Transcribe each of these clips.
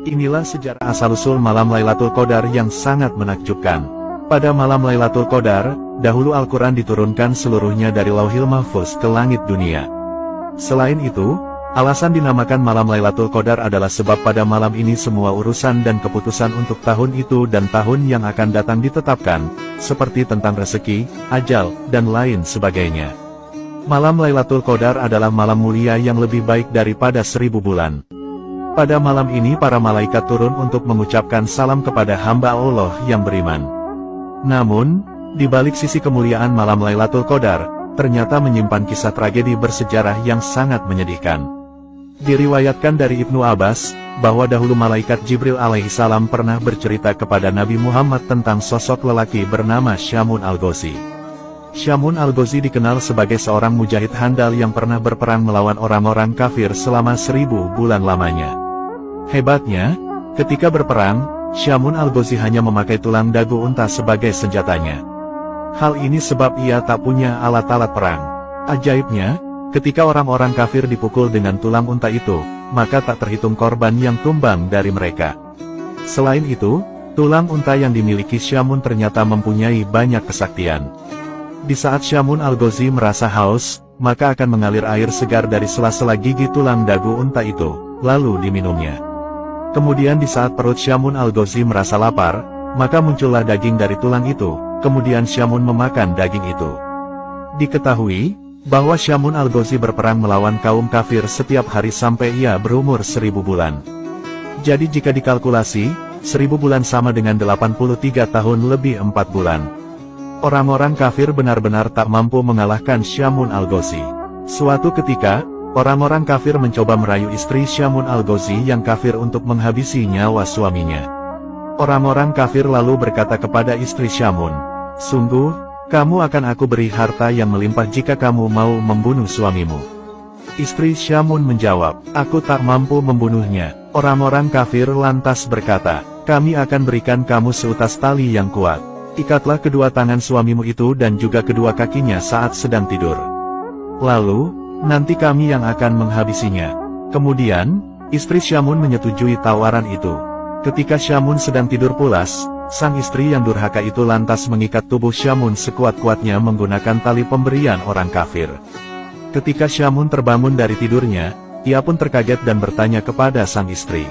Inilah sejarah asal-usul malam Lailatul Qadar yang sangat menakjubkan. Pada malam Lailatul Qadar, dahulu Al-Quran diturunkan seluruhnya dari Lauhil Mahfuz ke langit dunia. Selain itu, alasan dinamakan malam Lailatul Qadar adalah sebab pada malam ini semua urusan dan keputusan untuk tahun itu dan tahun yang akan datang ditetapkan, seperti tentang rezeki, ajal, dan lain sebagainya. Malam Lailatul Qadar adalah malam mulia yang lebih baik daripada 1000 bulan. Pada malam ini para malaikat turun untuk mengucapkan salam kepada hamba Allah yang beriman. Namun, di balik sisi kemuliaan malam Lailatul Qadar, ternyata menyimpan kisah tragedi bersejarah yang sangat menyedihkan. Diriwayatkan dari Ibnu Abbas, bahwa dahulu malaikat Jibril alaihissalam pernah bercerita kepada Nabi Muhammad tentang sosok lelaki bernama Syamun al-Ghazi. Syamun al-Ghazi dikenal sebagai seorang mujahid handal yang pernah berperang melawan orang-orang kafir selama 1000 bulan lamanya. Hebatnya, ketika berperang, Syamun al-Ghazi hanya memakai tulang dagu unta sebagai senjatanya. Hal ini sebab ia tak punya alat-alat perang. Ajaibnya, ketika orang-orang kafir dipukul dengan tulang unta itu, maka tak terhitung korban yang tumbang dari mereka. Selain itu, tulang unta yang dimiliki Syamun ternyata mempunyai banyak kesaktian. Di saat Syamun al-Ghazi merasa haus, maka akan mengalir air segar dari sela-sela gigi tulang dagu unta itu, lalu diminumnya. Kemudian di saat perut Syamun al-Ghazi merasa lapar, maka muncullah daging dari tulang itu, kemudian Syamun memakan daging itu. Diketahui, bahwa Syamun al-Ghazi berperang melawan kaum kafir setiap hari sampai ia berumur 1000 bulan. Jadi jika dikalkulasi, 1000 bulan sama dengan 83 tahun lebih 4 bulan. Orang-orang kafir benar-benar tak mampu mengalahkan Syamun al-Ghazi. Suatu ketika, orang-orang kafir mencoba merayu istri Syamun al-Ghazi yang kafir untuk menghabisi nyawa suaminya. Orang-orang kafir lalu berkata kepada istri Syamun, "Sungguh, kamu akan aku beri harta yang melimpah jika kamu mau membunuh suamimu." Istri Syamun menjawab, "Aku tak mampu membunuhnya." Orang-orang kafir lantas berkata, "Kami akan berikan kamu seutas tali yang kuat. Ikatlah kedua tangan suamimu itu dan juga kedua kakinya saat sedang tidur. Lalu, nanti kami yang akan menghabisinya." Kemudian, istri Syamun menyetujui tawaran itu. Ketika Syamun sedang tidur pulas, sang istri yang durhaka itu lantas mengikat tubuh Syamun sekuat-kuatnya menggunakan tali pemberian orang kafir. Ketika Syamun terbangun dari tidurnya, ia pun terkaget dan bertanya kepada sang istri,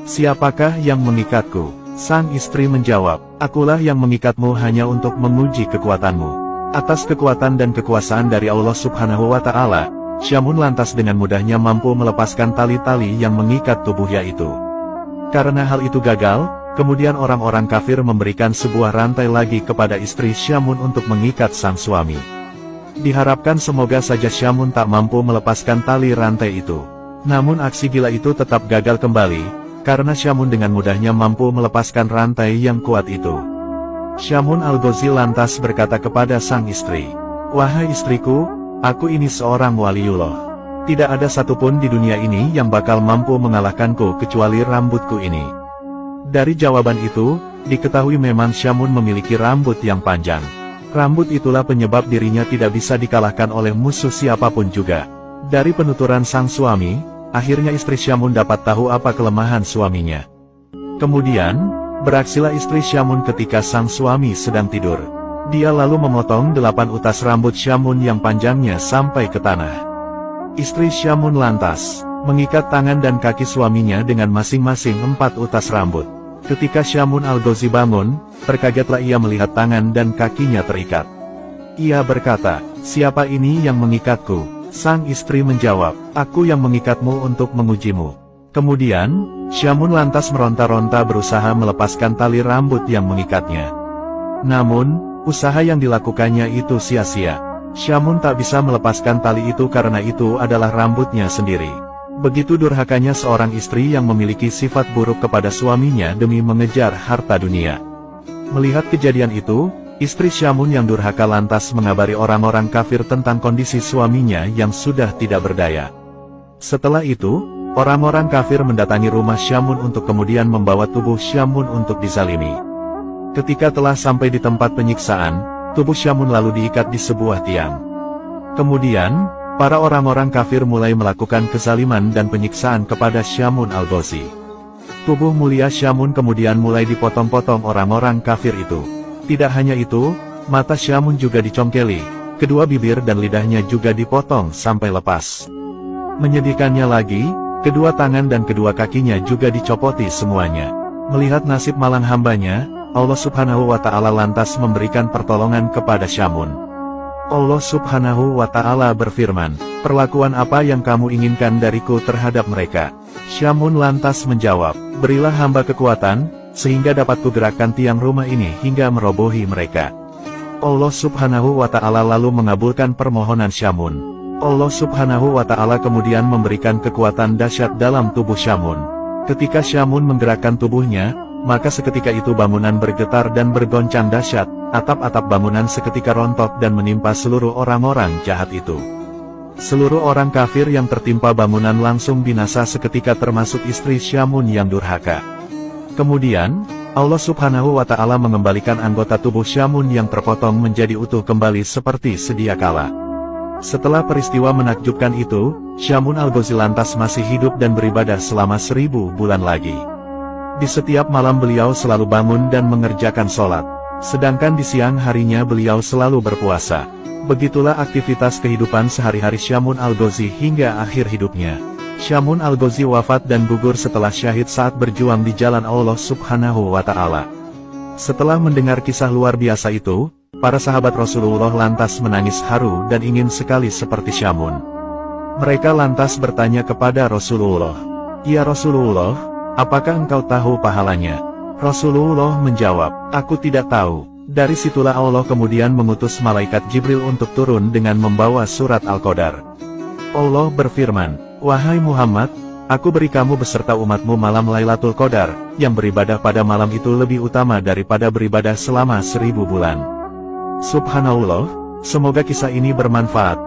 "Siapakah yang mengikatku?" Sang istri menjawab, "Akulah yang mengikatmu hanya untuk menguji kekuatanmu." Atas kekuatan dan kekuasaan dari Allah Subhanahu wa Ta'ala, Syamun lantas dengan mudahnya mampu melepaskan tali-tali yang mengikat tubuhnya itu. Karena hal itu gagal, kemudian orang-orang kafir memberikan sebuah rantai lagi kepada istri Syamun untuk mengikat sang suami. Diharapkan semoga saja Syamun tak mampu melepaskan tali rantai itu. Namun aksi gila itu tetap gagal kembali, karena Syamun dengan mudahnya mampu melepaskan rantai yang kuat itu. Syamun al-Ghazi lantas berkata kepada sang istri, "Wahai istriku, aku ini seorang waliullah. Tidak ada satupun di dunia ini yang bakal mampu mengalahkanku kecuali rambutku ini." Dari jawaban itu, diketahui memang Syamun memiliki rambut yang panjang. Rambut itulah penyebab dirinya tidak bisa dikalahkan oleh musuh siapapun juga. Dari penuturan sang suami, akhirnya istri Syamun dapat tahu apa kelemahan suaminya. Kemudian, beraksilah istri Syamun ketika sang suami sedang tidur. Dia lalu memotong 8 utas rambut Syamun yang panjangnya sampai ke tanah. Istri Syamun lantas mengikat tangan dan kaki suaminya dengan masing-masing 4 utas rambut. Ketika Syamun al-Ghazi bangun, terkagetlah ia melihat tangan dan kakinya terikat. Ia berkata, "Siapa ini yang mengikatku?" Sang istri menjawab, "Aku yang mengikatmu untuk mengujimu." Kemudian, Syamun lantas meronta-ronta berusaha melepaskan tali rambut yang mengikatnya. Namun, usaha yang dilakukannya itu sia-sia. Syamun tak bisa melepaskan tali itu karena itu adalah rambutnya sendiri. Begitu durhakanya seorang istri yang memiliki sifat buruk kepada suaminya demi mengejar harta dunia. Melihat kejadian itu, istri Syamun yang durhaka lantas mengabari orang-orang kafir tentang kondisi suaminya yang sudah tidak berdaya. Setelah itu, orang-orang kafir mendatangi rumah Syamun untuk kemudian membawa tubuh Syamun untuk dizalimi. Ketika telah sampai di tempat penyiksaan, tubuh Syamun lalu diikat di sebuah tiang. Kemudian, para orang-orang kafir mulai melakukan kezaliman dan penyiksaan kepada Syamun al-Ghazi. Tubuh mulia Syamun kemudian mulai dipotong-potong orang-orang kafir itu. Tidak hanya itu, mata Syamun juga dicongkeli, kedua bibir dan lidahnya juga dipotong sampai lepas. Menyedihkannya lagi, kedua tangan dan kedua kakinya juga dicopoti semuanya. Melihat nasib malang hambanya, Allah Subhanahu wa Ta'ala lantas memberikan pertolongan kepada Syamun. Allah Subhanahu wa Ta'ala berfirman, "Perlakuan apa yang kamu inginkan dariku terhadap mereka?" Syamun lantas menjawab, "Berilah hamba kekuatan, sehingga dapat kugerakkan tiang rumah ini hingga merobohi mereka." Allah Subhanahu wa Ta'ala lalu mengabulkan permohonan Syamun. Allah Subhanahu wa Ta'ala kemudian memberikan kekuatan dahsyat dalam tubuh Syamun. Ketika Syamun menggerakkan tubuhnya, maka seketika itu bangunan bergetar dan bergoncang dahsyat, atap-atap bangunan seketika rontok dan menimpa seluruh orang-orang jahat itu. Seluruh orang kafir yang tertimpa bangunan langsung binasa seketika termasuk istri Syamun yang durhaka. Kemudian, Allah Subhanahu wa Ta'ala mengembalikan anggota tubuh Syamun yang terpotong menjadi utuh kembali seperti sedia kala. Setelah peristiwa menakjubkan itu, Syamun al-Ghazi lantas masih hidup dan beribadah selama 1000 bulan lagi. Di setiap malam beliau selalu bangun dan mengerjakan sholat, sedangkan di siang harinya beliau selalu berpuasa. Begitulah aktivitas kehidupan sehari-hari Syamun al-Ghazi hingga akhir hidupnya. Syamun al-Ghazi wafat dan gugur setelah syahid saat berjuang di jalan Allah Subhanahu wa Ta'ala. Setelah mendengar kisah luar biasa itu, para sahabat Rasulullah lantas menangis haru dan ingin sekali seperti Syamun. Mereka lantas bertanya kepada Rasulullah, "Ya Rasulullah, apakah engkau tahu pahalanya?" Rasulullah menjawab, "Aku tidak tahu." Dari situlah Allah kemudian mengutus malaikat Jibril untuk turun dengan membawa surat Al-Qadar. Allah berfirman, "Wahai Muhammad, aku beri kamu beserta umatmu malam Lailatul Qadar, yang beribadah pada malam itu lebih utama daripada beribadah selama 1000 bulan. Subhanallah, semoga kisah ini bermanfaat